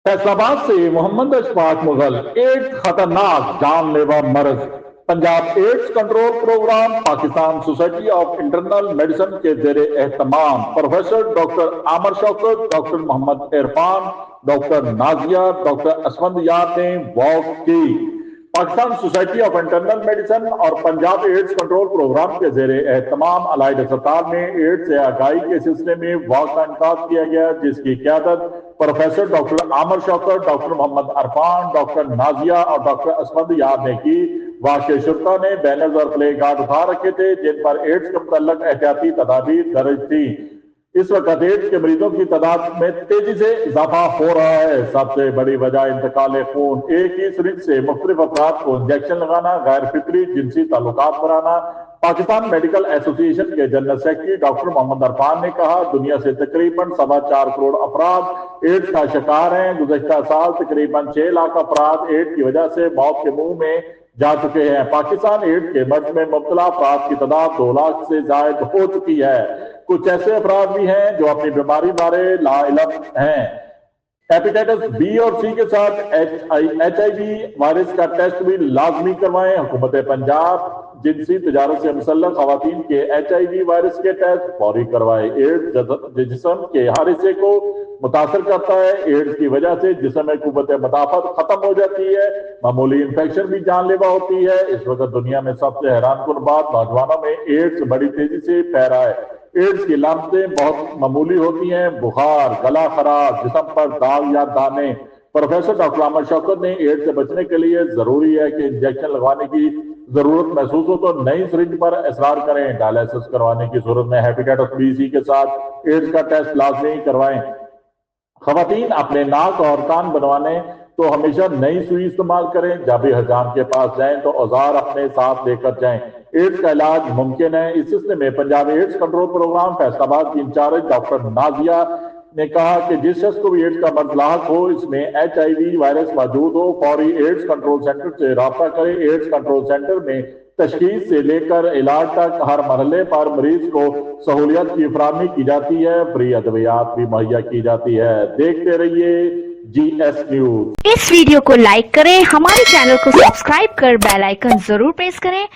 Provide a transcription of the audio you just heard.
फैसलाबाद से मोहम्मद अशफाक मुगल। एड्स खतरनाक जानलेवा मर्ज। Punjab AIDS control programme Pakistan society of internal medicine के जेर एहतमाम professor doctor Aamer Shaukat, doctor Mohammad Irfan, doctor Nazia, doctor Asmad Yar ने वॉक की। Pakistan society of internal medicine और पंजाब एड्स कंट्रोल प्रोग्राम के जेर एहतमाम अलाइड अस्पताल में एड्स से आगाही के सिलसिले में वॉक का इंतकाद किया गया, जिसकी क़यादत professor doctor Aamer Shaukat, doctor Mohammad Irfan, doctor Nazia और डॉक्टर असमद यार ने की। वाक़े शुरता ने बैनर्स और प्ले कार्ड उठा रखे थे जिन पर एड्स के मुतल्लक एहतियाती तदाबीर दर्ज थी। इस वक्त एड्स के मरीजों की तादाद में तेजी से इजाफा हो रहा है। सबसे बड़ी वजह इंतकाल खून। एक ही सिरिंज से मुख्तलिफ अफराद को इंजेक्शन लगाना, गैर फितरी जिनसी ताल्लुकात बनाना। पाकिस्तान मेडिकल एसोसिएशन के general secretary doctor Mohammad Irfan ने कहा, दुनिया से तकरीबन 4.25 करोड़ अफराद एड्स का शिकार हैं। गुज़श्ता साल तकरीबन 6 लाख अफराद एड्स की वजह से मौत के मुंह में जा चुके हैं। पाकिस्तान एड्स के मर्ज में मुब्तला अफराद की तादाद 2 लाख से जायद हो चुकी है। कुछ ऐसे अफराद भी हैं जो अपनी बीमारी बारे लाइल्म हैं। हेपेटाइटिस बी और सी के साथ HIV वायरस का टेस्ट भी लाजमी करवाएं। हुकूमत पंजाब जिनसी तजारत से मुसल्लक खवातीन के HIV वायरस के टेस्ट फौरी करवाए। एड्स जिस्म के हर हिस्से को मुतासर करता है। एड्स की वजह से जिस्म में कुव्वत मुदाफ़त खत्म हो जाती है। मामूली इन्फेक्शन भी जानलेवा होती है। इस वक्त दुनिया में सबसे हैरानकुन बात, नौजवानों में एड्स बड़ी तेजी से फैल रहा है। एड्स की लामतें बहुत मामूली होती हैं, बुखार, गला खराब, जिस्म पर दाग या दाने। प्रोफेसर डॉक्टर आमर शौकत ने एड्स से बचने के लिए जरूरी है कि इंजेक्शन लगवाने की जरूरत महसूस हो तो नई सिरिंज पर इसरार करें। डायलिसिस करवाने की सूरत में हेपेटाइटिस बी सी के साथ एड्स का टेस्ट लाजमी करवाएं। खवातीन अपने नाक और कान बनवाने तो हमेशा नई सुई इस्तेमाल करें। जब भी हजाम के पास जाएं तो औजार अपने साथ लेकर जाएं। एड्स का इलाज मुमकिन है। इस सिलसिले में Punjab AIDS control programme Faisalabad की इंचार्ज डॉक्टर नाजिया ने कहा कि जिस शख्स को भी एड्स का मर्ज लाहक हो, इसमें HIV वायरस मौजूद हो, फौरी एड्स कंट्रोल सेंटर से राब्ता करें। एड्स कंट्रोल सेंटर में तशखीस से लेकर इलाज तक हर मरहले पर मरीज को सहूलियत की फराहमी की जाती है। फ्री अद्वियात भी मुहैया की जाती है। देखते रहिए GS न्यूज। इस वीडियो को लाइक करें, हमारे चैनल को सब्सक्राइब कर बेल आइकन जरूर प्रेस करें।